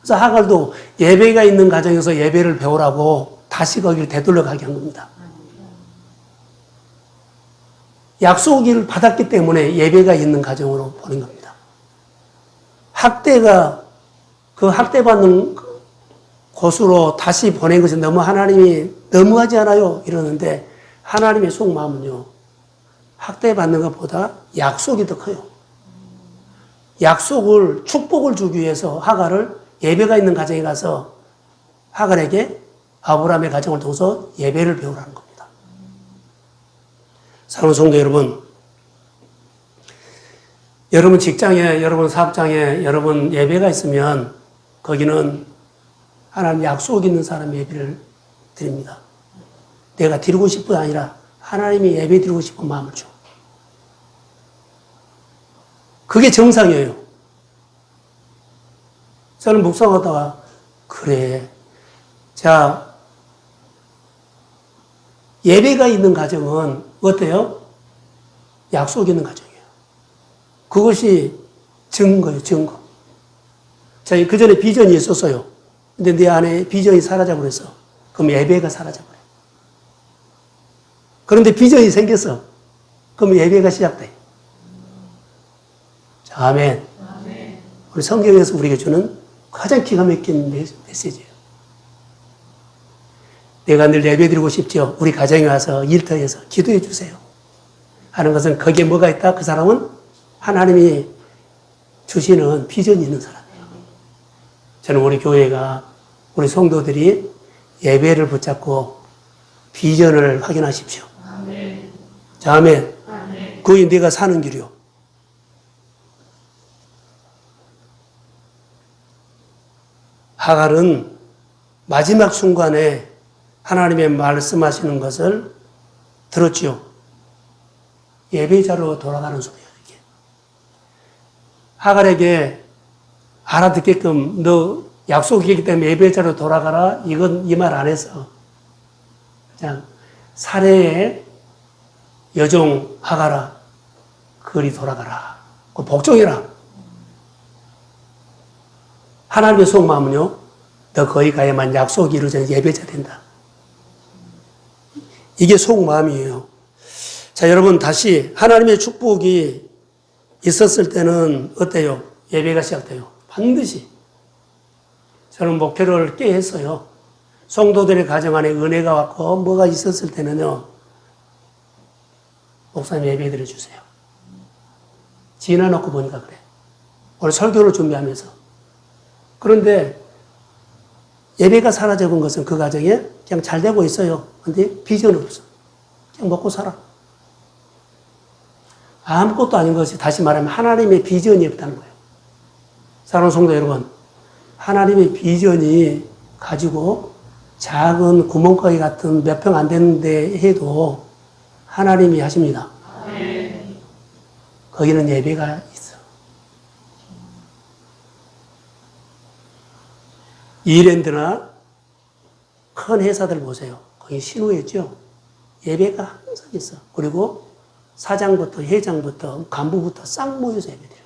S1: 그래서 하갈도 예배가 있는 가정에서 예배를 배우라고 다시 거기를 되돌려 가게 한 겁니다. 약속을 받았기 때문에 예배가 있는 가정으로 보낸 겁니다. 그 학대받는 곳으로 다시 보낸 것이 너무 하나님이 너무하지 않아요? 이러는데 하나님의 속마음은요, 학대받는 것보다 약속이 더 커요. 약속을, 축복을 주기 위해서 하갈을 예배가 있는 가정에 가서 하갈에게 아브라함의 가정을 통해서 예배를 배우라는 겁니다. 사랑하는 성도 여러분, 여러분 직장에, 여러분 사업장에, 여러분 예배가 있으면 거기는 하나님 약속 있는 사람 예배를 드립니다. 내가 드리고 싶은 게 아니라 하나님이 예배 드리고 싶은 마음을 줘. 그게 정상이에요. 저는 묵상하다가 그래. 자, 예배가 있는 가정은 어때요? 약속 있는 가정이에요. 그것이 증거예요, 증거. 자, 그 전에 비전이 있었어요. 근데 내 안에 비전이 사라져버렸어. 그럼 예배가 사라져버려. 그런데 비전이 생겼어. 그럼 예배가 시작돼. 자, 아멘. 우리 성경에서 우리에게 주는 가장 기가 막힌 메시지예요. 내가 늘 예배 드리고 싶죠. 우리 가정에 와서 일터에서 기도해 주세요. 하는 것은 거기에 뭐가 있다? 그 사람은 하나님이 주시는 비전이 있는 사람이에요. 저는 우리 교회가, 우리 성도들이 예배를 붙잡고 비전을 확인하십시오. 아멘. 자, 아멘. 아멘. 그게 내가 사는 길이요. 하갈은 마지막 순간에 하나님의 말씀하시는 것을 들었지요. 예배자로 돌아가는 소리예요, 이게. 하갈에게 알아듣게끔 너 약속이 있기 때문에 예배자로 돌아가라. 이건 이 말 안 했어. 그냥 사례의 여종 하갈아, 그리 돌아가라. 그 복종해라. 하나님의 속마음은요, 너 거기 가야만 약속이 이루어지는 예배자 된다. 이게 속마음이에요. 자, 여러분 다시 하나님의 축복이 있었을 때는 어때요? 예배가 시작돼요. 반드시. 저는 목표를 꽤 했어요. 성도들의 가정 안에 은혜가 왔고 뭐가 있었을 때는요, 목사님 예배 드려주세요. 지나놓고 보니까 그래. 오늘 설교를 준비하면서. 그런데 예배가 사라져본 것은 그 가정에 그냥 잘 되고 있어요. 근데 비전 없어. 그냥 먹고 살아. 아무것도 아닌 것이 다시 말하면 하나님의 비전이 없다는 거예요. 사랑하는 성도 여러분, 하나님의 비전이 가지고 작은 구멍가게 같은 몇 평 안 되는데 해도 하나님이 하십니다. 거기는 예배가 있어. 이랜드나 큰 회사들 보세요. 거기 신호였죠. 예배가 항상 있어. 그리고 사장부터 회장부터 간부부터 싹 모여서 예배드려요.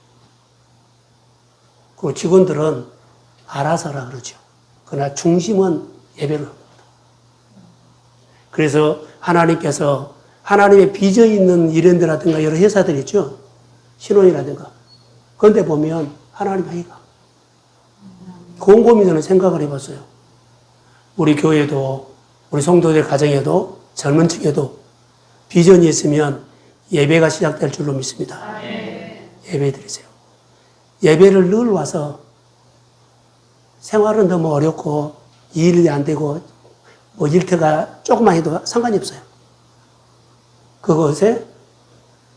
S1: 그리고 직원들은 알아서라 그러죠. 그러나 중심은 예배를 합니다. 그래서 하나님께서 하나님의 비전 있는 이랜드라든가 여러 회사들 있죠. 신혼이라든가. 그런데 보면 하나님 아이가. 곰곰이 저는 생각을 해봤어요. 우리 교회도, 우리 성도들 가정에도, 젊은 층에도 비전이 있으면 예배가 시작될 줄로 믿습니다. 예배 드리세요. 예배를 늘 와서 생활은 너무 어렵고 일이 안 되고 뭐 일터가 조금만 해도 상관이 없어요. 그것에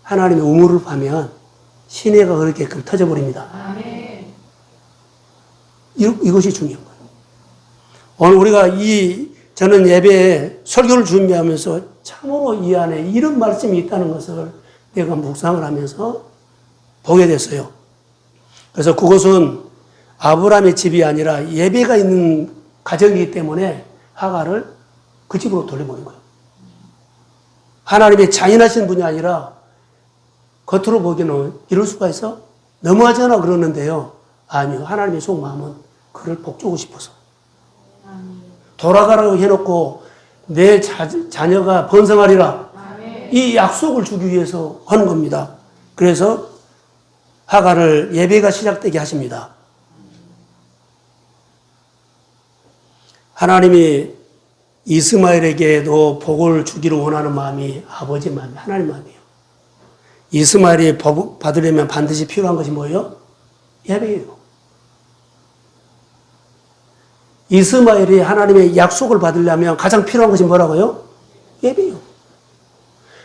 S1: 하나님의 우물을 파면 시내가 그렇게끔 터져버립니다. 이것이 중요한 거예요. 오늘 우리가 저는 예배에 설교를 준비하면서 참으로 이 안에 이런 말씀이 있다는 것을 내가 묵상을 하면서 보게 됐어요. 그래서 그것은 아브라함의 집이 아니라 예배가 있는 가정이기 때문에 하갈을 그 집으로 돌려보낸 거예요. 하나님의 잔인하신 분이 아니라 겉으로 보기에는 이럴 수가 있어? 너무하잖아 그러는데요. 아니요. 하나님의 속마음은 그를 복주고 싶어서. 돌아가라고 해놓고 내 자녀가 번성하리라. 이 약속을 주기 위해서 하는 겁니다. 그래서 하갈을 예배가 시작되게 하십니다. 하나님이 이스마엘에게도 복을 주기를 원하는 마음이 아버지 마음이 하나님 마음이에요. 이스마엘이 복 받으려면 반드시 필요한 것이 뭐예요? 예배예요. 이스마엘이 하나님의 약속을 받으려면 가장 필요한 것이 뭐라고요? 예배요.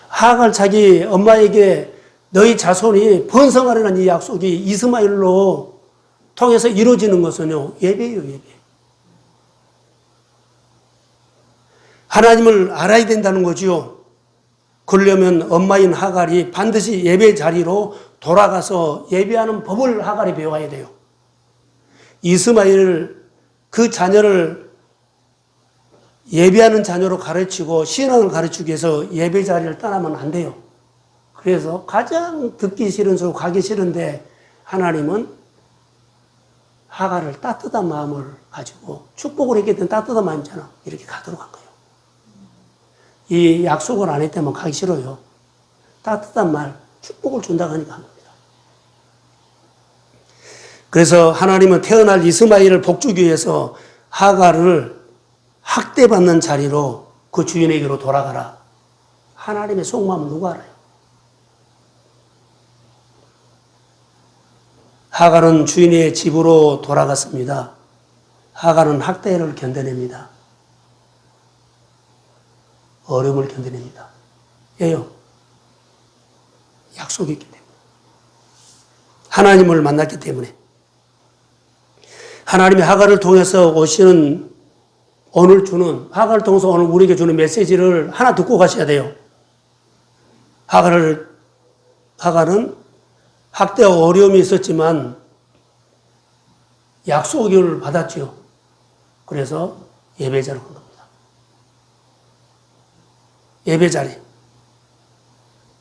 S1: 하갈 자기 엄마에게 너희 자손이 번성하라는 이 약속이 이스마엘로 통해서 이루어지는 것은요, 예배예요, 예배. 하나님을 알아야 된다는 거지요. 그러려면 엄마인 하갈이 반드시 예배 자리로 돌아가서 예배하는 법을 하갈이 배워야 돼요. 이스마엘 그 자녀를 예배하는 자녀로 가르치고 신앙을 가르치기 위해서 예배 자리를 떠나면 안 돼요. 그래서 가장 듣기 싫은 소리, 가기 싫은데 하나님은 하갈을 따뜻한 마음을 가지고 축복을 했기 때문에 따뜻한 마음이잖아. 이렇게 가도록 한 거예요. 이 약속을 안 했다면 가기 싫어요. 따뜻한 말, 축복을 준다고 하니까 한 겁니다. 그래서 하나님은 태어날 이스마엘을 복주기 위해서 하갈을 학대받는 자리로 그 주인에게로 돌아가라. 하나님의 속마음을 누가 알아요? 하갈은 주인의 집으로 돌아갔습니다. 하갈은 학대를 견뎌냅니다. 어려움을 견뎌냅니다. 왜요? 약속이 있기 때문에. 하나님을 만났기 때문에. 하나님이 하갈을 통해서 오시는 오늘 주는, 하갈을 통해서 오늘 우리에게 주는 메시지를 하나 듣고 가셔야 돼요. 하갈은 학대와 어려움이 있었지만 약속을 받았죠. 그래서 예배자로 간 겁니다. 예배자리.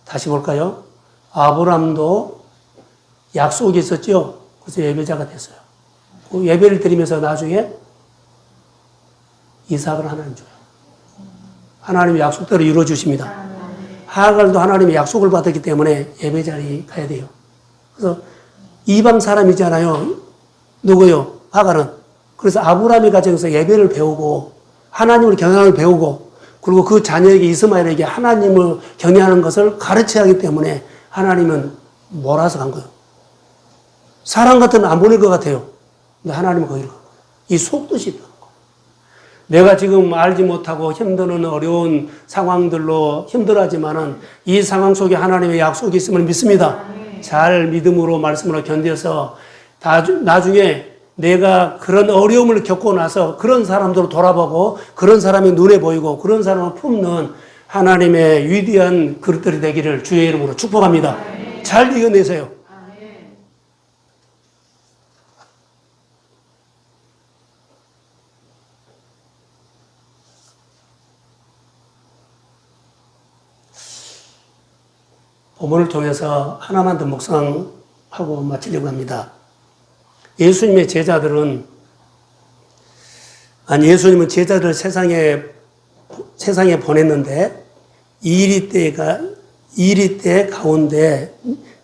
S1: 다시 볼까요? 아브람도 약속이 있었죠. 그래서 예배자가 됐어요. 그 예배를 드리면서 나중에 이삭을 하나님 줘요. 하나님의 약속대로 이루어 주십니다. 하갈도 하나님의 약속을 받았기 때문에 예배자리 가야 돼요. 그래서 이방 사람이잖아요. 누구요? 하갈은. 그래서 아브라함의 가정에서 예배를 배우고 하나님을 경외함을 배우고 그리고 그 자녀에게 이스마엘에게 하나님을 경외하는 것을 가르쳐야 하기 때문에 하나님은 몰아서 간 거예요. 사람 같으면 안 보낼 것 같아요. 근데 하나님은 거기로 간 거예요. 이 속뜻이 있다는 거. 내가 지금 알지 못하고 힘드는 어려운 상황들로 힘들어하지만은 이 상황 속에 하나님의 약속이 있음을 믿습니다. 잘 믿음으로 말씀으로 견뎌서 나중에 내가 그런 어려움을 겪고 나서 그런 사람들을 돌아보고 그런 사람이 눈에 보이고 그런 사람을 품는 하나님의 위대한 그릇들이 되기를 주의 이름으로 축복합니다. 잘 이겨내세요. 본문을 통해서 하나만 더 묵상하고 마치려고 합니다. 예수님의 제자들은, 예수님은 제자들을 세상에 보냈는데, 이리 때 가운데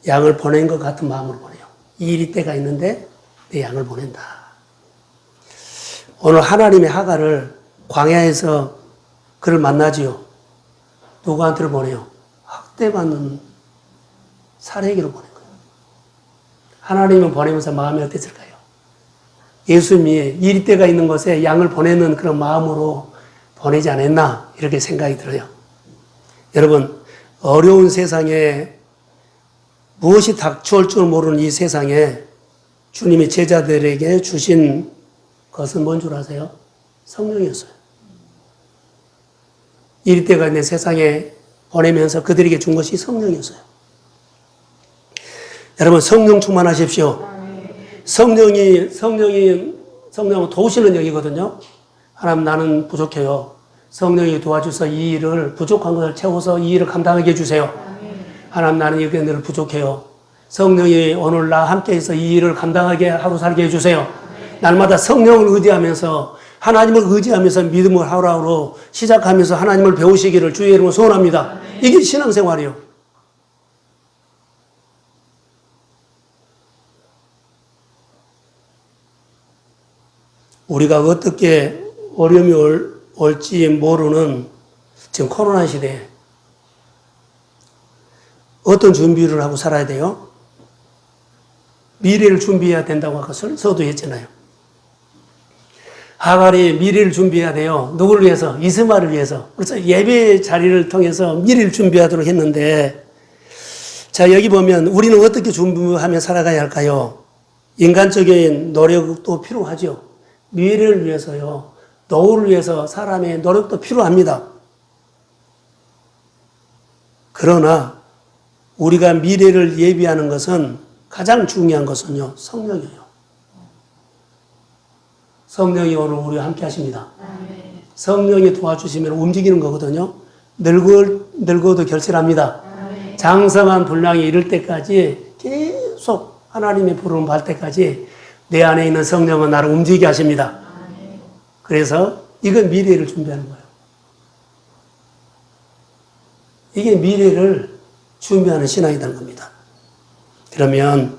S1: 양을 보낸 것 같은 마음으로 보내요. 이리 때가 있는데 내 양을 보낸다. 오늘 하나님의 하갈을 광야에서 그를 만나지요. 누구한테를 보내요? 학대받는 살해기로 보낸 거예요. 하나님을 보내면서 마음이 어땠을까요? 예수님이 이리 때가 있는 곳에 양을 보내는 그런 마음으로 보내지 않았나 이렇게 생각이 들어요. 여러분, 어려운 세상에 무엇이 닥쳐올 줄 모르는 이 세상에 주님이 제자들에게 주신 것은 뭔 줄 아세요? 성령이었어요. 이리 때가 있는 세상에 보내면서 그들에게 준 것이 성령이었어요. 여러분, 성령 충만하십시오. 성령은 도우시는 영이거든요. 하나님, 나는 부족해요. 성령이 도와줘서 이 일을, 부족한 것을 채워서 이 일을 감당하게 해주세요. 하나님, 나는 이게 늘 부족해요. 성령이 오늘 나 함께해서 이 일을 감당하게 하고 살게 해주세요. 날마다 성령을 의지하면서, 하나님을 의지하면서 믿음을 하루하루 시작하면서 하나님을 배우시기를 주의 이름으로 소원합니다. 이게 신앙생활이에요. 우리가 어떻게 어려움이 올지 모르는 지금 코로나 시대에 어떤 준비를 하고 살아야 돼요? 미래를 준비해야 된다고 아까 서두했잖아요. 하갈이 미래를 준비해야 돼요. 누구를 위해서? 이스마엘을 위해서. 그래서 예배 자리를 통해서 미래를 준비하도록 했는데 자, 여기 보면 우리는 어떻게 준비하며 살아가야 할까요? 인간적인 노력도 필요하죠. 미래를 위해서요. 노후를 위해서 사람의 노력도 필요합니다. 그러나 우리가 미래를 예비하는 것은 가장 중요한 것은요. 성령이에요. 성령이 오늘 우리와 함께 하십니다. 성령이 도와주시면 움직이는 거거든요. 늙어도 결실합니다. 장성한 분량이 이를 때까지 계속 하나님의 부름을 받을 때까지 내 안에 있는 성령은 나를 움직이게 하십니다. 그래서 이건 미래를 준비하는 거예요. 이게 미래를 준비하는 신앙이라는 겁니다. 그러면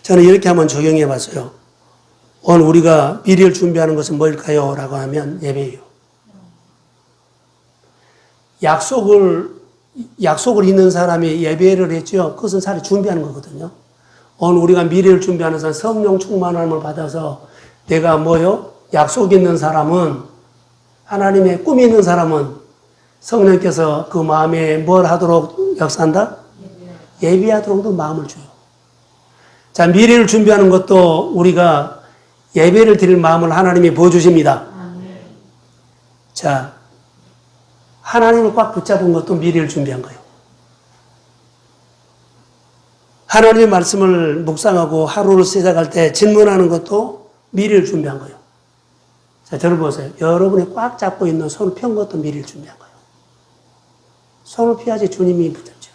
S1: 저는 이렇게 한번 적용해 봤어요. 오늘 우리가 미래를 준비하는 것은 뭘까요? 라고 하면 예배예요. 약속을 있는 사람이 예배를 했죠. 그것은 사실 준비하는 거거든요. 오늘 우리가 미래를 준비하는 사람, 성령 충만함을 받아서 내가 뭐요? 약속 있는 사람은, 하나님의 꿈이 있는 사람은 성령께서 그 마음에 뭘 하도록 역사한다? 예배하도록도 마음을 줘요. 자, 미래를 준비하는 것도 우리가 예배를 드릴 마음을 하나님이 보여주십니다. 자, 하나님을 꽉 붙잡은 것도 미래를 준비한 거예요. 하나님의 말씀을 묵상하고 하루를 시작할 때 질문하는 것도 미래를 준비한 거예요. 자, 저를 보세요. 여러분이 꽉 잡고 있는 손을 편 것도 미래를 준비한 거예요. 손을 피하지 주님이 붙잡죠.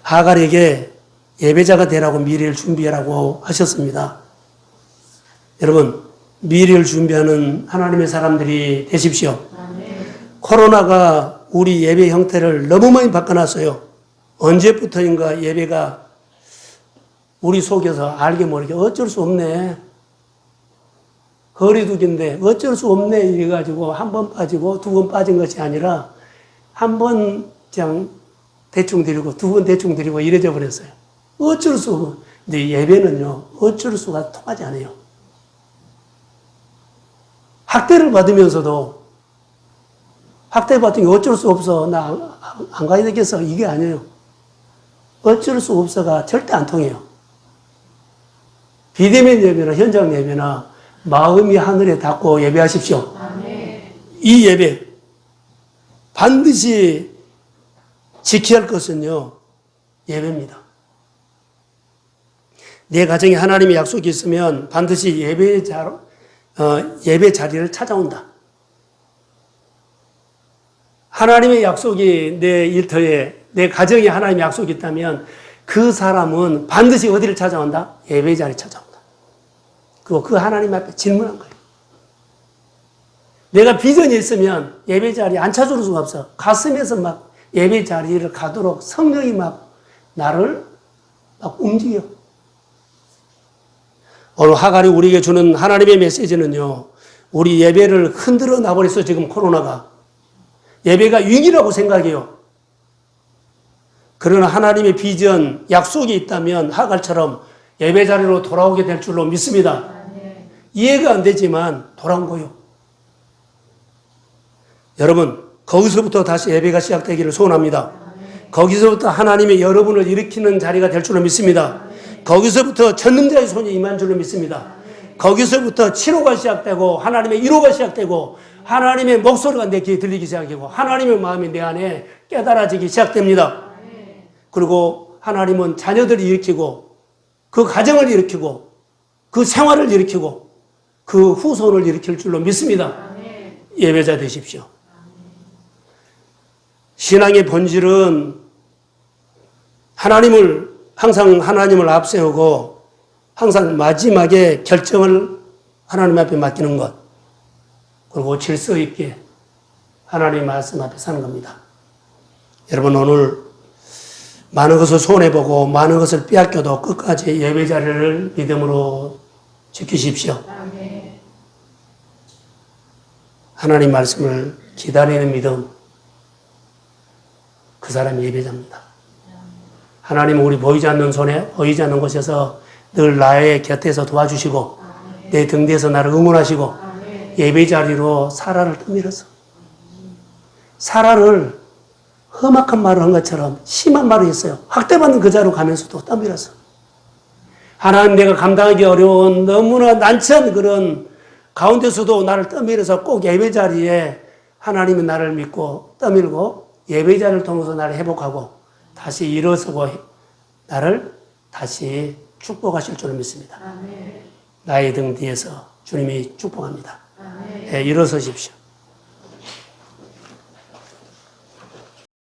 S1: 하갈에게 예배자가 되라고 미래를 준비하라고 하셨습니다. 여러분, 미래를 준비하는 하나님의 사람들이 되십시오. 코로나가 우리 예배 형태를 너무 많이 바꿔놨어요. 언제부터인가 예배가 우리 속에서 알게 모르게 어쩔 수 없네. 거리두기인데 어쩔 수 없네 이래가지고 한 번 빠지고 두 번 빠진 것이 아니라 한 번 그냥 대충 드리고 두 번 대충 드리고 이래져 버렸어요. 어쩔 수 없고. 근데 예배는요, 어쩔 수가 통하지 않아요. 학대를 받으면서도 학대 받은 게 어쩔 수 없어. 나 안 가야 되겠어. 이게 아니에요. 어쩔 수 없어가 절대 안 통해요. 비대면 예배나 현장 예배나 마음이 하늘에 닿고 예배하십시오. 이 예배 반드시 지켜야 할 것은요, 예배입니다. 내 가정에 하나님의 약속이 있으면 반드시 예배 자리를 찾아온다. 하나님의 약속이 내 일터에, 내 가정에 하나님의 약속이 있다면 그 사람은 반드시 어디를 찾아온다? 예배 자리를 찾아온다. 그리고 그 하나님 앞에 질문한 거예요. 내가 비전이 있으면 예배 자리에 안 찾아올 수가 없어. 가슴에서 막 예배 자리를 가도록 성령이 막 나를 막 움직여. 오늘 하갈이 우리에게 주는 하나님의 메시지는요, 우리 예배를 흔들어 놔버렸어, 지금 코로나가. 예배가 위기라고 생각해요. 그러나 하나님의 비전, 약속이 있다면 하갈처럼 예배 자리로 돌아오게 될 줄로 믿습니다. 이해가 안 되지만 돌아온 거예요. 여러분, 거기서부터 다시 예배가 시작되기를 소원합니다. 거기서부터 하나님의 여러분을 일으키는 자리가 될 줄로 믿습니다. 거기서부터 전능자의 손이 임한 줄로 믿습니다. 거기서부터 치료가 시작되고 하나님의 위로가 시작되고 하나님의 목소리가 내 귀에 들리기 시작하고 하나님의 마음이 내 안에 깨달아지기 시작됩니다. 그리고 하나님은 자녀들을 일으키고 그 가정을 일으키고 그 생활을 일으키고 그 후손을 일으킬 줄로 믿습니다. 예배자 되십시오. 신앙의 본질은 항상 하나님을 앞세우고 항상 마지막에 결정을 하나님 앞에 맡기는 것, 그리고 질서 있게 하나님의 말씀 앞에 사는 겁니다. 여러분, 오늘 많은 것을 손해보고 많은 것을 빼앗겨도 끝까지 예배 자리를 믿음으로 지키십시오. 하나님 말씀을 기다리는 믿음, 그 사람이 예배자입니다. 하나님은 우리 보이지 않는 손에, 보이지 않는 곳에서 늘 나의 곁에서 도와주시고 내 등 뒤에서 나를 응원하시고 예배 자리로 사라를 떠밀어서 사라를 험악한 말을 한 것처럼 심한 말을 했어요. 학대받는 그 자로 가면서도 떠밀어서. 하나님, 내가 감당하기 어려운 너무나 난처한 그런 가운데서도 나를 떠밀어서 꼭 예배 자리에 하나님은 나를 믿고 떠밀고 예배 자리를 통해서 나를 회복하고 다시 일어서고 나를 다시 축복하실 줄을 믿습니다.
S2: 아멘.
S1: 나의 등 뒤에서 주님이 축복합니다.
S2: 아멘.
S1: 예, 일어서십시오.